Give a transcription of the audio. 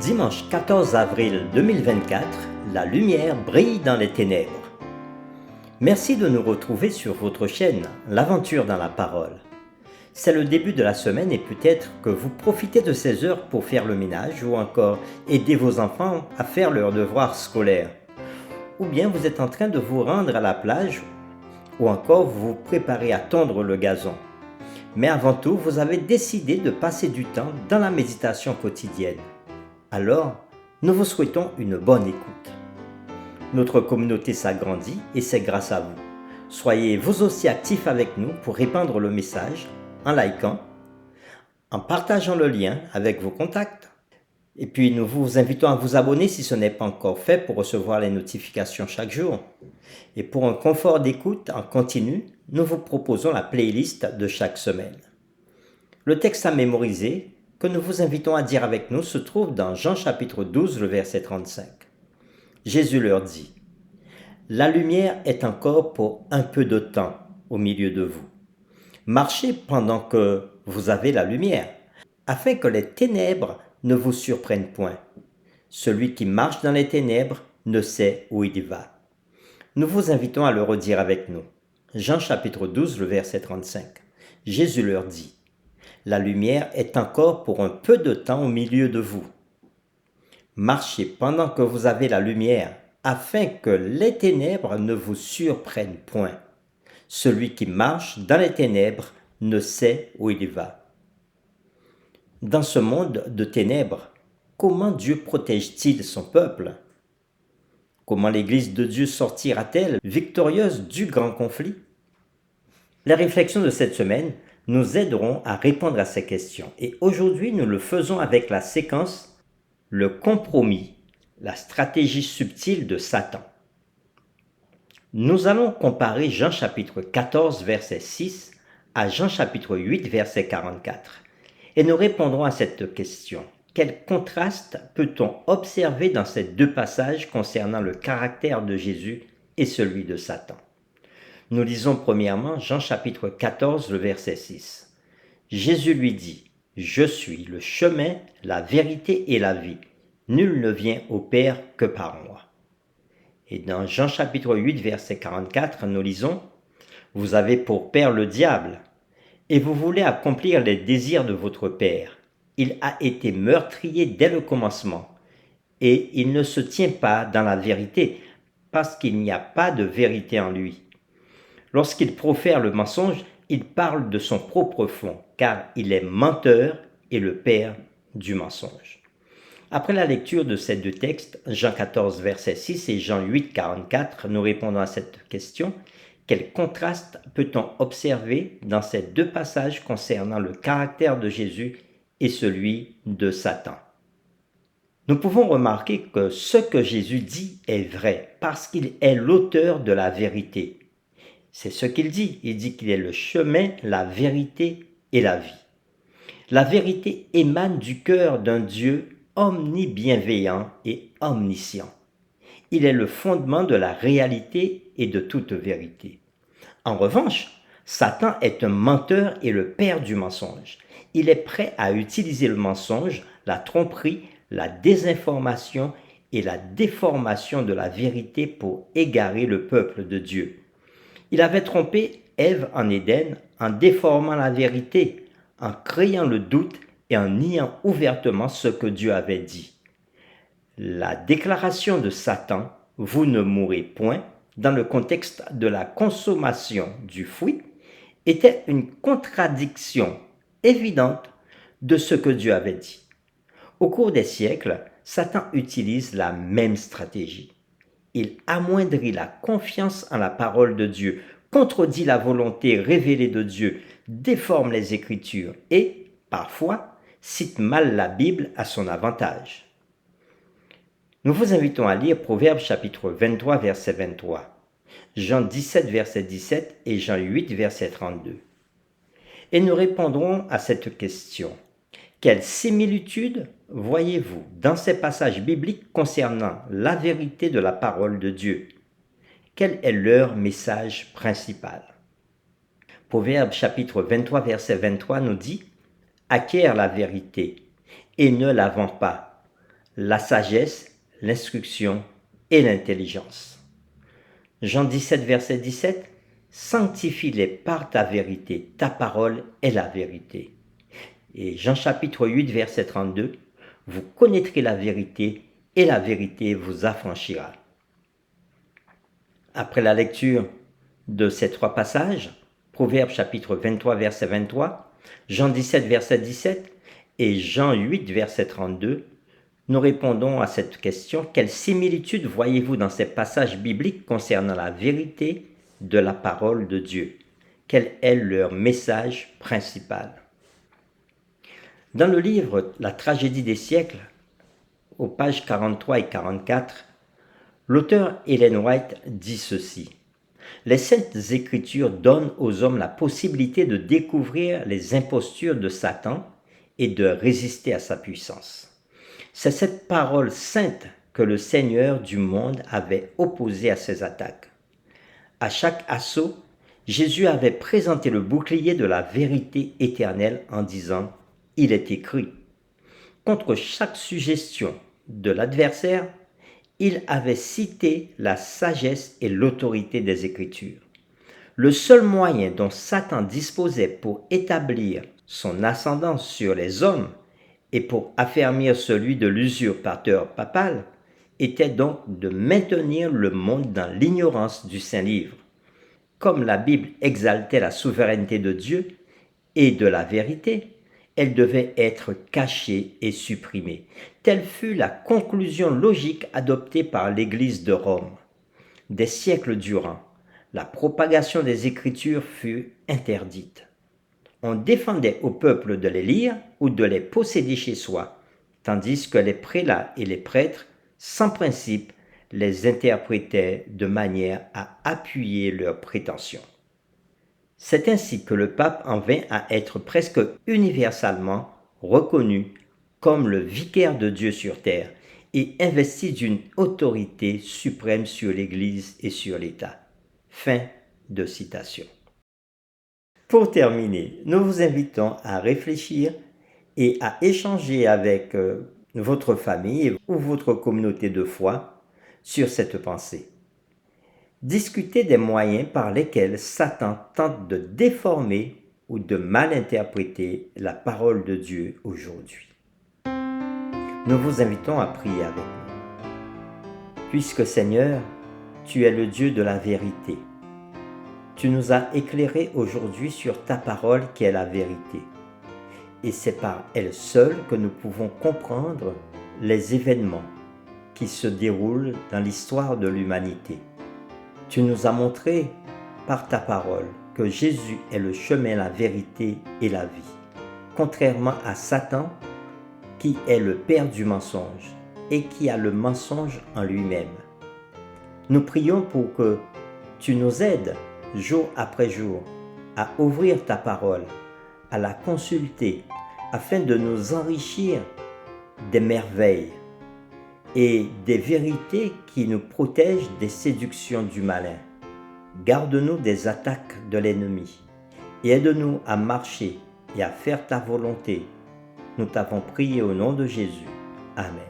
Dimanche 14 avril 2024, la lumière brille dans les ténèbres. Merci de nous retrouver sur votre chaîne, L'Aventure dans la Parole. C'est le début de la semaine et peut-être que vous profitez de ces heures pour faire le ménage ou encore aider vos enfants à faire leurs devoirs scolaires. Ou bien vous êtes en train de vous rendre à la plage ou encore vous vous préparez à tondre le gazon. Mais avant tout, vous avez décidé de passer du temps dans la méditation quotidienne. Alors, nous vous souhaitons une bonne écoute. Notre communauté s'agrandit et c'est grâce à vous. Soyez vous aussi actifs avec nous pour répandre le message en likant, en partageant le lien avec vos contacts. Et puis nous vous invitons à vous abonner si ce n'est pas encore fait pour recevoir les notifications chaque jour. Et pour un confort d'écoute en continu, nous vous proposons la playlist de chaque semaine. Le texte à mémoriser que nous vous invitons à dire avec nous se trouve dans Jean chapitre 12, le verset 35. Jésus leur dit : « La lumière est encore pour un peu de temps au milieu de vous. Marchez pendant que vous avez la lumière, afin que les ténèbres ne vous surprennent point. Celui qui marche dans les ténèbres ne sait où il va. » Nous vous invitons à le redire avec nous. Jean chapitre 12, le verset 35. Jésus leur dit : « La lumière est encore pour un peu de temps au milieu de vous. Marchez pendant que vous avez la lumière, afin que les ténèbres ne vous surprennent point. Celui qui marche dans les ténèbres ne sait où il va. » Dans ce monde de ténèbres, comment Dieu protège-t-il son peuple ? Comment l'Église de Dieu sortira-t-elle victorieuse du grand conflit ? Les réflexions de cette semaine nous aideront à répondre à ces questions. Et aujourd'hui, nous le faisons avec la séquence « Le compromis, la stratégie subtile de Satan ». Nous allons comparer Jean chapitre 14, verset 6 à Jean chapitre 8, verset 44. Et nous répondrons à cette question. Quel contraste peut-on observer dans ces deux passages concernant le caractère de Jésus et celui de Satan ? Nous lisons premièrement Jean chapitre 14, le verset 6. Jésus lui dit : « Je suis le chemin, la vérité et la vie. Nul ne vient au Père que par moi. » Et dans Jean chapitre 8, verset 44, nous lisons : « Vous avez pour père le diable, et vous voulez accomplir les désirs de votre père. Il a été meurtrier dès le commencement, et il ne se tient pas dans la vérité, parce qu'il n'y a pas de vérité en lui. Lorsqu'il profère le mensonge, il parle de son propre fond, car il est menteur et le père du mensonge. » Après la lecture de ces deux textes, Jean 14, verset 6 et Jean 8, 44, nous répondons à cette question. Quel contraste peut-on observer dans ces deux passages concernant le caractère de Jésus et celui de Satan ? Nous pouvons remarquer que ce que Jésus dit est vrai parce qu'il est l'auteur de la vérité. C'est ce qu'il dit. Il dit qu'il est le chemin, la vérité et la vie. La vérité émane du cœur d'un Dieu omnibienveillant et omniscient. Il est le fondement de la réalité et de toute vérité. En revanche, Satan est un menteur et le père du mensonge. Il est prêt à utiliser le mensonge, la tromperie, la désinformation et la déformation de la vérité pour égarer le peuple de Dieu. Il avait trompé Ève en Éden en déformant la vérité, en créant le doute et en niant ouvertement ce que Dieu avait dit. La déclaration de Satan « Vous ne mourrez point » dans le contexte de la consommation du fruit était une contradiction évidente de ce que Dieu avait dit. Au cours des siècles, Satan utilise la même stratégie. Il amoindrit la confiance en la parole de Dieu, contredit la volonté révélée de Dieu, déforme les Écritures et, parfois, cite mal la Bible à son avantage. Nous vous invitons à lire Proverbes chapitre 23, verset 23, Jean 17, verset 17 et Jean 8, verset 32. Et nous répondrons à cette question. Quelle similitude voyez-vous dans ces passages bibliques concernant la vérité de la parole de Dieu ? Quel est leur message principal ? Proverbes chapitre 23, verset 23 nous dit : « Acquiert la vérité et ne la vends pas. la sagesse, l'instruction et l'intelligence. Jean 17, verset 17, sanctifie-les par ta vérité, ta parole est la vérité. Et Jean chapitre 8, verset 32, vous connaîtrez la vérité et la vérité vous affranchira. Après la lecture de ces trois passages, Proverbes chapitre 23, verset 23, Jean 17, verset 17 et Jean 8, verset 32, nous répondons à cette question. Quelle similitude voyez-vous dans ces passages bibliques concernant la vérité de la parole de Dieu? Quel est leur message principal? Dans le livre La tragédie des siècles, aux pages 43 et 44, l'auteur Ellen White dit ceci. Les Saintes Écritures donnent aux hommes la possibilité de découvrir les impostures de Satan et de résister à sa puissance. C'est cette parole sainte que le Seigneur du monde avait opposée à ses attaques. À chaque assaut, Jésus avait présenté le bouclier de la vérité éternelle en disant « Il est écrit ». Contre chaque suggestion de l'adversaire, il avait cité la sagesse et l'autorité des Écritures. Le seul moyen dont Satan disposait pour établir son ascendance sur les hommes et pour affermir celui de l'usurpateur papal était donc de maintenir le monde dans l'ignorance du Saint-Livre. Comme la Bible exaltait la souveraineté de Dieu et de la vérité, elle devait être cachée et supprimée. Telle fut la conclusion logique adoptée par l'Église de Rome. Des siècles durant, la propagation des Écritures fut interdite. On défendait au peuple de les lire ou de les posséder chez soi, tandis que les prélats et les prêtres, sans principe, les interprétaient de manière à appuyer leurs prétentions. C'est ainsi que le pape en vint à être presque universellement reconnu comme le vicaire de Dieu sur terre et investi d'une autorité suprême sur l'Église et sur l'État. Fin de citation. Pour terminer, nous vous invitons à réfléchir et à échanger avec votre famille ou votre communauté de foi sur cette pensée. Discutez des moyens par lesquels Satan tente de déformer ou de mal interpréter la parole de Dieu aujourd'hui. Nous vous invitons à prier avec nous. Puisque Seigneur, tu es le Dieu de la vérité, tu nous as éclairés aujourd'hui sur ta parole qui est la vérité. Et c'est par elle seule que nous pouvons comprendre les événements qui se déroulent dans l'histoire de l'humanité. Tu nous as montré par ta parole que Jésus est le chemin, la vérité et la vie. Contrairement à Satan, qui est le père du mensonge et qui a le mensonge en lui-même. Nous prions pour que tu nous aides jour après jour à ouvrir ta parole, à la consulter, afin de nous enrichir des merveilles et des vérités qui nous protègent des séductions du malin. Garde-nous des attaques de l'ennemi et aide-nous à marcher et à faire ta volonté. Nous t'avons prié au nom de Jésus. Amen.